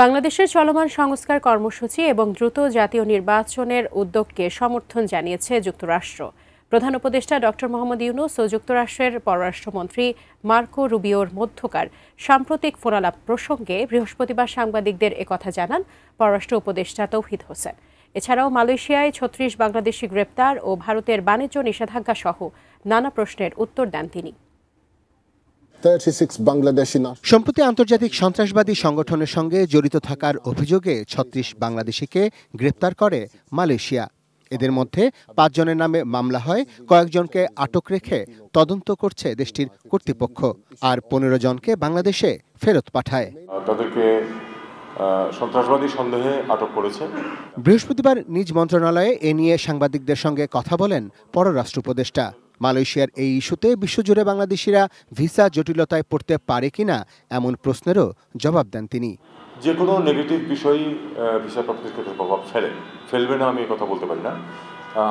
বাংলাদেশের চলমান সংস্কার কর্মসূচি এবং দ্রুত জাতীয় নির্বাচনের উদ্যোগকে সমর্থন জানিয়েছে যুক্তরাষ্ট্র। প্রধান উপদেষ্টা ডক্টর মোহাম্মদ ইউনূস ও যুক্তরাষ্ট্রের পররাষ্ট্রমন্ত্রী মার্কো রুবিওর মধ্যকার সাম্প্রতিক ফোনালাপ প্রসঙ্গে বৃহস্পতিবার সাংবাদিকদের একথা জানান পররাষ্ট্র উপদেষ্টা তৌহিদ হোসেন। এছাড়াও মালয়েশিয়ায় ৩৬ বাংলাদেশি গ্রেপ্তার ও ভারতের বাণিজ্য নিষেধাজ্ঞা সহ নানা প্রশ্নের উত্তর দেন তিনি। সম্প্রতি আন্তর্জাতিক সন্ত্রাসবাদী সংগঠনের সঙ্গে জড়িত থাকার অভিযোগে ৩৬ বাংলাদেশিকে গ্রেপ্তার করে মালয়েশিয়া। এদের মধ্যে ৫ জনের নামে মামলা হয়, কয়েকজনকে আটক রেখে তদন্ত করছে দেশটির কর্তৃপক্ষ, আর ১৫ জনকে বাংলাদেশে ফেরত পাঠায়। তাদেরকে সন্ত্রাসবাদী সন্দেহে আটক করেছে। বৃহস্পতিবার নিজ মন্ত্রণালয়ে এ নিয়ে সাংবাদিকদের সঙ্গে কথা বলেন পররাষ্ট্র উপদেষ্টা। মালয়েশিয়ার এই ইস্যুতে বিশ্বজুড়ে বাংলাদেশিরা ভিসা জটিলতায় পড়তে পারে কিনা এমন প্রশ্নেরও জবাব দেন তিনি। যে কোনো নেগেটিভ বিষয়ই ভিসা প্রাপ্তির ক্ষেত্রে প্রভাব ফেলবে না, আমি এই কথা বলতে পারি না।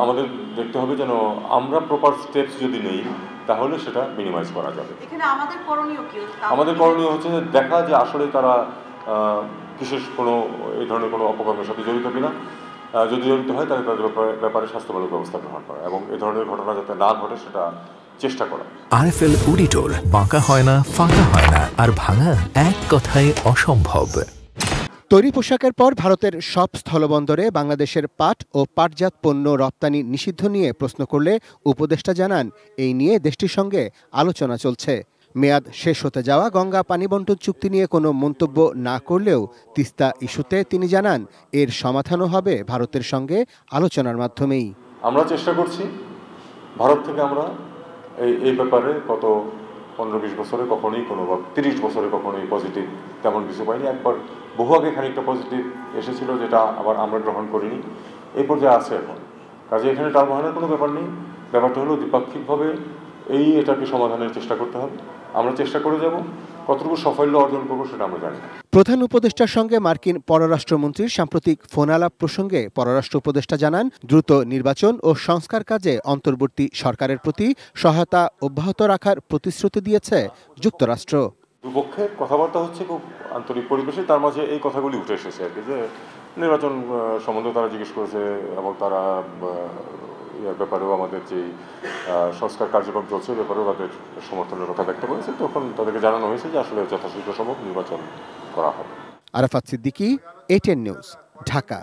আমাদের দেখতে হবে যেন আমরা প্রপার স্টেপস যদি নেই তাহলে সেটা মিনিমাইজ করা যাবে। আমাদের করণীয় হচ্ছে দেখা যে আসলে তারা বিশেষ কোনো এই ধরনের কোনো অপকর্মের সাথে জড়িত কিনা। যদি জড়িত হয় তাহলে তাদের ব্যাপারে স্বাস্থ্যমূলক ব্যবস্থা গ্রহণ করা এবং এই ধরনের ঘটনা যাতে না ঘটে সেটা চেষ্টা করা। আরএফএল অডিটর, বাঁকা হয় না, ফাঁকা হয় না, আর ভাঙা এক কথায় অসম্ভব। তৈরি পোশাকের পর ভারতের সব স্থলবন্দরে বাংলাদেশের পাট ও পাটজাত পণ্য রপ্তানি নিষিদ্ধ নিয়ে প্রশ্ন করলে উপদেষ্টা জানান, এই নিয়ে দেশটির সঙ্গে আলোচনা চলছে। মেয়াদ শেষ হতে যাওয়া গঙ্গা পানি বণ্টন চুক্তি নিয়ে কোনো মন্তব্য না করলেও তিস্তা ইস্যুতে তিনি জানান, এর সমাধানও হবে ভারতের সঙ্গে আলোচনার মাধ্যমেই। আমরা চেষ্টা করছি ভারত থেকে আমরা এই ব্যাপারে গত 15-20 বছরে কখনোই কোনো বা 30 বছরে কখনোই পজিটিভ তেমন কিছু পাইনি। একবার বহু আগে খানিকটা পজিটিভ এসেছিল, যেটা আবার আমরা গ্রহণ করিনি। এই পর্যায়ে আছে এখন। কাজে এখানে টালবাহানার কোনো ব্যাপার নেই। ব্যাপারটা হলো দ্বিপাক্ষিকভাবে এটাকে সমাধানের চেষ্টা করতে হবে। আমরা চেষ্টা করে যাব, কতটুকু সাফল্য অর্জন করবো সেটা আমরা জানি। প্রধান উপদেষ্টার সঙ্গে মার্কিন পররাষ্ট্রমন্ত্রীর সাম্প্রতিক ফোনালাপ প্রসঙ্গে পররাষ্ট্র উপদেষ্টা জানান, দ্রুত নির্বাচন ও সংস্কার কাজে অন্তর্বর্তী সরকারের প্রতি সহায়তা অব্যাহত রাখার প্রতিশ্রুতি দিয়েছে যুক্তরাষ্ট্র। দুপক্ষের কথাবার্তা হচ্ছে খুব আন্তরিক পরিবেশে, তার মাঝে এই কথাগুলি উঠে এসেছে আর কি, যে নির্বাচন সম্বন্ধে তারা জিজ্ঞেস করেছে এবং তারা এর ব্যাপারেও আমাদের যে সংস্কার কার্যক্রম চলছে ব্যাপারেও তাদের সমর্থনের কথা ব্যক্ত করেছে। তখন তাদেরকে জানানো হয়েছে যে আসলে যথাশীঘ্র সম্ভব নির্বাচন করা হবে। Arafat Siddiqui, ATN news, Dhaka.